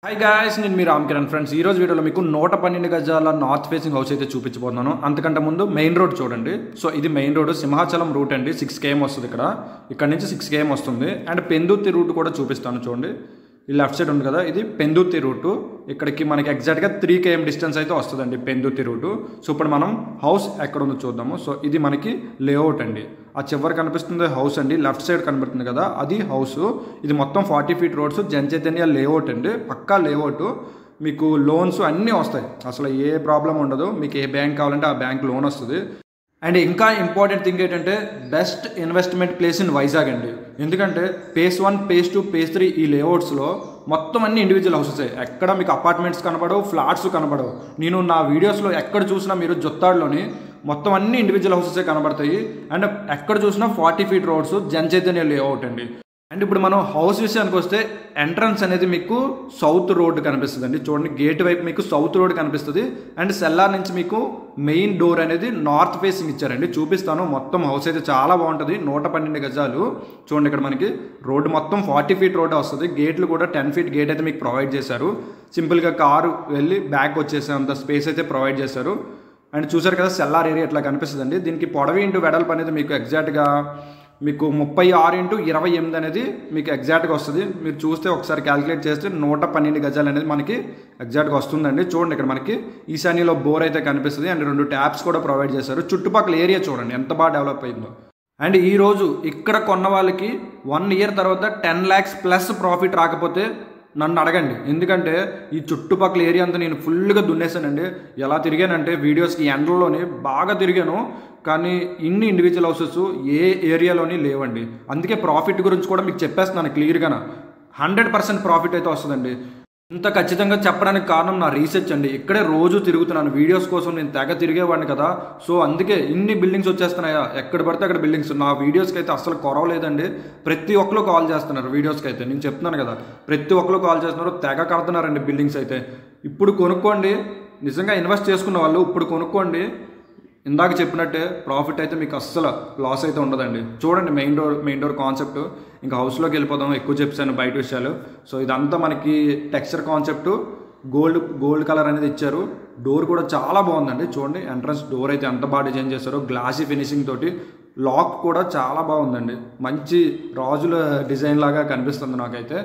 Hi guys, నేను మీ Ram Kiran friends. ఈ రోజు వీడియోలో మీకు 112 గజాల నార్త్ ఫేసింగ్ హౌస్ అయితే చూపించబోతున్నాను. అంతకంటే ముందు మెయిన్ రోడ్ చూడండి. సో ఇది మెయిన్ రోడ్, సింహాచలం రూట్ అండి. 6 km వస్తుంది ఇక్కడ నుంచి 6 km వస్తుంది. అండ్ పెందుర్తి రూట్ కూడా చూపిస్తాను చూడండి. ఈ లెఫ్ట్ సైడ్ ఉంది కదా, ఇది పెందుర్తి రూటు. ఇక్కడికి మనకి ఎగ్జాక్ట్గా 3 km డిస్టెన్స్ అయితే వస్తుందండి పెందుర్తి రూటు. సో ఇప్పుడు మనం హౌస్ ఎక్కడ ఉందో చూద్దాము. సో ఇది మనకి లేఅవుట్ అండి. ఆ చివరి కనిపిస్తుంది హౌస్ అండి, లెఫ్ట్ సైడ్ కనబడుతుంది కదా అది హౌస్. ఇది మొత్తం 40 feet roads, Jan Chaitanya layout అండి. పక్కా లేఅవుట్, మీకు లోన్స్ అన్నీ వస్తాయి, అసలు ఏ ప్రాబ్లం ఉండదు. మీకు ఏ బ్యాంక్ కావాలంటే ఆ బ్యాంక్ లోన్ వస్తుంది. అండ్ ఇంకా ఇంపార్టెంట్ థింగ్ ఏంటంటే best investment place in Vizag అండి. ఎందుకంటే phase 1, phase 2, phase 3 ఈ లేఅవుట్స్లో మొత్తం అన్ని ఇండివిజువల్ హౌసెస్. ఎక్కడ మీకు అపార్ట్మెంట్స్ కనబడవు, ఫ్లాట్స్ కనబడవు. నేను నా వీడియోస్లో ఎక్కడ చూసినా మీరు జొత్తాడులోని మొత్తం అన్ని ఇండివిజువల్ హౌసెసే కనబడతాయి. అండ్ ఎక్కడ చూసినా 40 feet roads, Jan Chaitanya layout అండి. అండ్ ఇప్పుడు మనం హౌస్ విషయానికి వస్తే ఎంట్రన్స్ అనేది మీకు సౌత్ రోడ్ కనిపిస్తుంది అండి. చూడండి, గేట్ వైపు మీకు సౌత్ రోడ్ కనిపిస్తుంది. అండ్ సెల్లార్ నుంచి మీకు మెయిన్ డోర్ అనేది నార్త్ ఫేసింగ్ ఇచ్చారండి. చూపిస్తాను. మొత్తం హౌస్ అయితే చాలా బాగుంటుంది. 112 గజాలు. చూడండి, ఇక్కడ మనకి రోడ్డు మొత్తం 40 feet రోడ్ వస్తుంది. గేట్లు కూడా 10 feet గేట్ అయితే మీకు ప్రొవైడ్ చేశారు. సింపుల్గా కారు వెళ్ళి బ్యాక్ వచ్చేసే అంత స్పేస్ అయితే ప్రొవైడ్ చేశారు. అండ్ చూసారు కదా, సెల్లార్ ఏరియా ఇట్లా కనిపిస్తుంది. దీనికి పొడవి ఇంటూ వెడల్పు అనేది మీకు ఎగ్జాక్ట్గా మీకు 36 x 28 అనేది మీకు ఎగ్జాక్ట్గా వస్తుంది. మీరు చూస్తే ఒకసారి క్యాలిక్యులేట్ చేస్తే 112 గజాలు అనేది మనకి ఎగ్జాక్ట్గా వస్తుందండి. చూడండి, ఇక్కడ మనకి ఈశాన్యలో బోర్ అయితే కనిపిస్తుంది. అండ్ 2 ట్యాప్స్ కూడా ప్రొవైడ్ చేశారు. చుట్టుపక్కల ఏరియా చూడండి ఎంత బాగా డెవలప్ అయిందో. అండ్ ఈరోజు ఇక్కడ కొన్న వాళ్ళకి 1 year తర్వాత 10 lakhs ప్లస్ ప్రాఫిట్ రాకపోతే నన్ను అడగండి. ఎందుకంటే ఈ చుట్టుపక్కల ఏరియా అంతా నేను ఫుల్గా దున్నేసానండి. ఎలా తిరిగానంటే వీడియోస్కి ఎండలోని బాగా తిరిగాను, కానీ ఇన్ని ఇండివిజువల్ హౌసెస్ ఏ ఏరియాలోని లేవండి. అందుకే ప్రాఫిట్ గురించి కూడా మీకు చెప్పేస్తున్నాను క్లియర్గా. 100% ప్రాఫిట్ అయితే వస్తుందండి. ఇంత ఖచ్చితంగా చెప్పడానికి కారణం నా రీసెర్చ్ అండి. ఇక్కడే రోజు తిరుగుతున్నాను వీడియోస్ కోసం. నేను తెగ తిరిగేవాడిని కదా, సో అందుకే ఇన్ని బిల్డింగ్స్ వచ్చేస్తున్నాయా, ఎక్కడ పడితే అక్కడ బిల్డింగ్స్. నా వీడియోస్కి అయితే అసలు కొరవలేదండి. ప్రతి ఒక్కరు కాల్ చేస్తున్నారు వీడియోస్కి అయితే. నేను చెప్తున్నాను కదా, ప్రతి ఒక్కరు కాల్ చేస్తున్నారు, తెగ కడుతున్నారండి బిల్డింగ్స్ అయితే. ఇప్పుడు కొనుక్కోండి, నిజంగా ఇన్వెస్ట్ చేసుకున్న వాళ్ళు ఇప్పుడు కొనుక్కోండి. ఇందాక చెప్పినట్టే ప్రాఫిట్ అయితే మీకు అస్సలు లాస్ అయితే ఉండదండి. చూడండి, మెయిన్ డోర్ కాన్సెప్ట్. ఇంకా హౌస్లోకి వెళ్ళిపోదాం, ఎక్కువ చెప్పాను బయట విషయాలు. సో ఇదంతా మనకి టెక్స్చర్ కాన్సెప్ట్, గోల్డ్ కలర్ అనేది ఇచ్చారు. డోర్ కూడా చాలా బాగుందండి. చూడండి, ఎంట్రన్స్ డోర్ అయితే ఎంత బాగా డిజైన్ చేశారో, గ్లాసీ ఫినిషింగ్ తోటి. లాక్ కూడా చాలా బాగుందండి, మంచి రాజుల డిజైన్ లాగా కనిపిస్తుంది నాకైతే.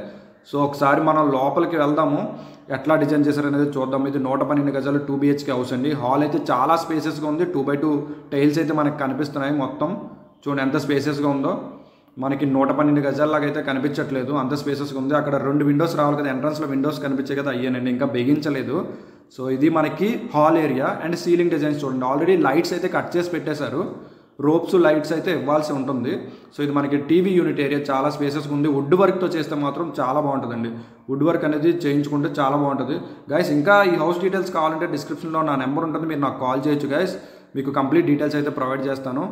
సో ఒకసారి మనం లోపలికి వెళ్దాము, ఎట్లా డిజైన్ చేశారనేది చూద్దాం. ఇది 112 గజాలు 2 BHK హౌస్ అండి. హాల్ అయితే చాలా స్పేసెస్గా ఉంది. 2x2 టైల్స్ అయితే మనకు కనిపిస్తున్నాయి. మొత్తం చూడండి ఎంత స్పేసెస్గా ఉందో. మనకి 112 గజాల్లాగా అయితే కనిపించట్లేదు, అంత స్పేసెస్గా ఉంది. అక్కడ 2 విండోస్ రావాలి కదా, ఎంట్రన్స్లో విండోస్ కనిపించే కదా, అయ్యానండి ఇంకా బిగించలేదు. సో ఇది మనకి hall area. And ceiling designs చూడండి, ఆల్రెడీ లైట్స్ అయితే కట్ చేసి పెట్టేశారు. రోప్స్, లైట్స్ అయితే ఇవ్వాల్సి ఉంటుంది. సో ఇది మనకి టీవీ యూనిట్ ఏరియా, చాలా స్పేసెస్గా ఉంది. వుడ్ వర్క్తో చేస్తే మాత్రం చాలా బాగుంటుందండి. వుడ్ వర్క్ అనేది చేయించుకుంటే చాలా బాగుంటుంది గైస్. ఇంకా ఈ హౌస్ డీటెయిల్స్ కావాలంటే డిస్క్రిప్షన్లో నా నెంబర్ ఉంటుంది, మీరు నాకు కాల్ చేయొచ్చు గైస్. మీకు కంప్లీట్ డీటెయిల్స్ అయితే ప్రొవైడ్ చేస్తాను.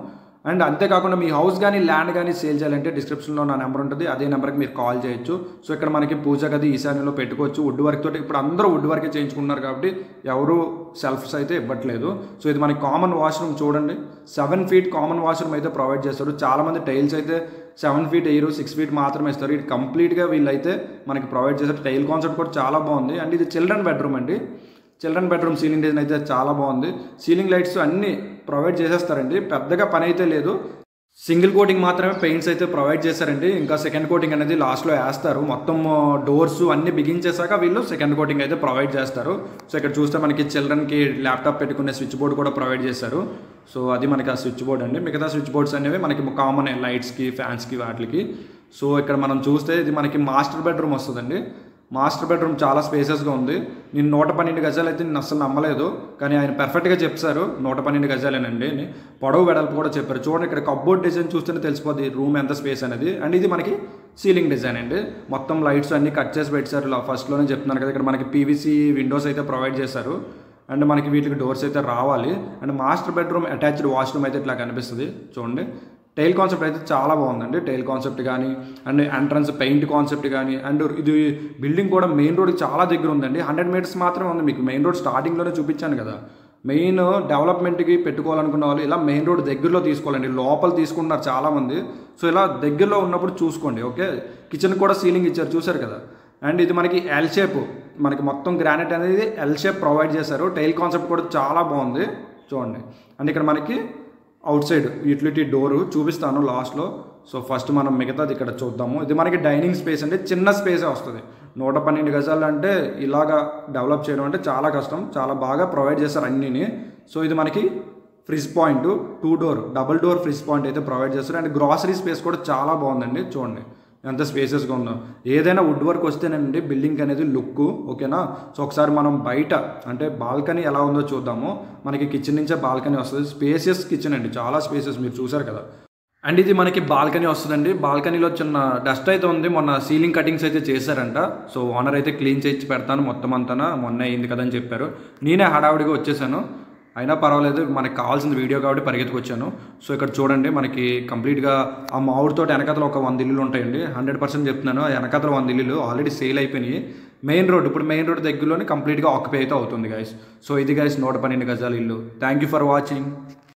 అండ్ అంతేకాకుండా మీ హౌస్ కానీ ల్యాండ్ కానీ సేల్ చేయాలంటే డిస్క్రిప్షన్లో నా నెంబర్ ఉంటుంది, అదే నెంబర్కి మీరు కాల్ చేయొచ్చు. సో ఇక్కడ మనకి పూజ గది ఈశాన్యంలో పెట్టుకోవచ్చు. వుడ్ వర్క్ తోటి ఇప్పుడు అందరూ వుడ్ వర్కే చేయించుకున్నారు కాబట్టి ఎవరు సెల్ఫ్స్ అయితే ఇవ్వట్లేదు. సో ఇది మనకి కామన్ వాష్రూమ్ చూడండి, 7 feet కామన్ వాష్రూమ్ అయితే ప్రొవైడ్ చేస్తారు. చాలామంది టైల్స్ అయితే 7 feet వేయరు, 6 feet మాత్రమే ఇస్తారు. ఇది కంప్లీట్గా వీళ్ళైతే మనకి ప్రొవైడ్ చేస్తారు. టైల్ కాన్సెప్ట్ కూడా చాలా బాగుంది. అండ్ ఇది చిల్డ్రన్ బెడ్రూమ్ అండి. చిల్డ్రన్ బెడ్రూమ్ సీలింగ్ డిజైన్ అయితే చాలా బాగుంది. సీలింగ్ లైట్స్ అన్నీ ప్రొవైడ్ చేసేస్తారండి, పెద్దగా పని అయితే లేదు. సింగిల్ కోటింగ్ మాత్రమే పెయింట్స్ అయితే ప్రొవైడ్ చేశారండి. ఇంకా సెకండ్ కోటింగ్ అనేది లాస్ట్లో వేస్తారు. మొత్తం డోర్స్ అన్నీ బిగించేశాక వీళ్ళు సెకండ్ కోటింగ్ అయితే ప్రొవైడ్ చేస్తారు. సో ఇక్కడ చూస్తే మనకి చిల్డ్రన్కి ల్యాప్టాప్ పెట్టుకునే స్విచ్ బోర్డ్ కూడా ప్రొవైడ్ చేశారు. సో అది మనకి ఆ స్విచ్ బోర్డ్ అండి. మిగతా స్విచ్ బోర్డ్స్ అనేవి మనకి కామన్ లైట్స్కి, ఫ్యాన్స్కి, వాటికి. సో ఇక్కడ మనం చూస్తే ఇది మనకి మాస్టర్ బెడ్రూమ్ వస్తుందండి. మాస్టర్ బెడ్రూమ్ చాలా స్పేసెస్గా ఉంది. నేను 112 గజాలు అయితే నేను అసలు నమ్మలేదు, కానీ ఆయన పర్ఫెక్ట్గా చెప్పారు 112 గజాలేనండి. పొడవు వెడల్పు కూడా చెప్పారు. చూడండి, ఇక్కడ కప్బోర్డ్ డిజైన్ చూస్తేనే తెలిసిపోద్ది రూమ్ ఎంత స్పేస్ అనేది. అండ్ ఇది మనకి సీలింగ్ డిజైన్ అండి. మొత్తం లైట్స్ అన్నీ కట్ చేసి పెట్టారు. ఫస్ట్లోనే చెప్తున్నాను కదా, ఇక్కడ మనకి PVC విండోస్ అయితే ప్రొవైడ్ చేశారు. అండ్ మనకి వీటికి డోర్స్ అయితే రావాలి. And master bedroom attached washroom అయితే ఇట్లా కనిపిస్తుంది. చూడండి, టైల్ కాన్సెప్ట్ అయితే చాలా బాగుందండి. టైల్ కాన్సెప్ట్ కానీ, అండ్ ఎంట్రన్స్ పెయింట్ కాన్సెప్ట్ కానీ. అండ్ ఇది బిల్డింగ్ కూడా మెయిన్ రోడ్కి చాలా దగ్గర ఉందండి. 100 meters మాత్రమే ఉంది. మీకు మెయిన్ రోడ్ స్టార్టింగ్లోనే చూపించాను కదా. మెయిన్ డెవలప్మెంట్కి పెట్టుకోవాలనుకున్న వాళ్ళు ఇలా మెయిన్ రోడ్ దగ్గరలో తీసుకోవాలండి. లోపల తీసుకుంటున్నారు చాలామంది. సో ఇలా దగ్గరలో ఉన్నప్పుడు చూసుకోండి, ఓకే. కిచెన్ కూడా సీలింగ్ ఇచ్చారు, చూసారు కదా. అండ్ ఇది మనకి ఎల్ షేప్ మనకి మొత్తం గ్రానైట్ అనేది ఎల్ షేప్ ప్రొవైడ్ చేశారు. టైల్ కాన్సెప్ట్ కూడా చాలా బాగుంది చూడండి. అండ్ ఇక్కడ మనకి అవుట్ సైడ్ యూటిలిటీ డోరు చూపిస్తాను లాస్ట్లో. సో ఫస్ట్ మనం మిగతాది ఇక్కడ చూద్దాము. ఇది మనకి డైనింగ్ స్పేస్ అంటే చిన్న స్పేసే వస్తుంది. 112 గజాలు అంటే ఇలాగా డెవలప్ చేయడం అంటే చాలా కష్టం. చాలా బాగా ప్రొవైడ్ చేస్తారు అన్నీని. సో ఇది మనకి fridge point 2 door double door fridge point అయితే ప్రొవైడ్ చేస్తారు. అండ్ గ్రాసరీ స్పేస్ కూడా చాలా బాగుందండి చూడండి ఎంత స్పేసెస్గా ఉందో. ఏదైనా వుడ్ వర్క్ వస్తేనండి బిల్డింగ్ అనేది లుక్ ఓకేనా. సో ఒకసారి మనం బయట అంటే బాల్కనీ ఎలా ఉందో చూద్దాము. మనకి కిచెన్ నుంచే బాల్కనీ వస్తుంది. స్పేసియస్ కిచెన్ అండి, చాలా స్పేసెస్ మీరు చూసారు కదా. అండ్ ఇది మనకి బాల్కనీ వస్తుందండి. బాల్కనీలో చిన్న డస్ట్ అయితే ఉంది. మొన్న సీలింగ్ కటింగ్స్ అయితే చేశారంట. సో ఓనర్ అయితే క్లీన్ చేసి పెడతాను మొత్తం అంతా, మొన్న అయింది కదని చెప్పారు. నేనే హడావుడిగా వచ్చేసాను, అయినా పర్వాలేదు మనకి కావాల్సిన వీడియో కాబట్టి పరిగెత్తుకొచ్చాను. సో ఇక్కడ చూడండి మనకి కంప్లీట్గా ఆ మామిడితో వెనకతలు ఒక 100 ఇల్లులు ఉంటాయండి. 100% చెప్తున్నాను. ఆ వెనకతలు 100 ఇల్లులు ఆల్రెడీ సేల్ అయిపోయినాయి. మెయిన్ రోడ్ ఇప్పుడు మెయిన్ రోడ్ దగ్గరలోనే కంప్లీట్గా ఆక్యుపై అయితే అవుతుంది గైస్. సో ఇది గైస్ 112 గజాల ఇల్లు. Thank you for watching.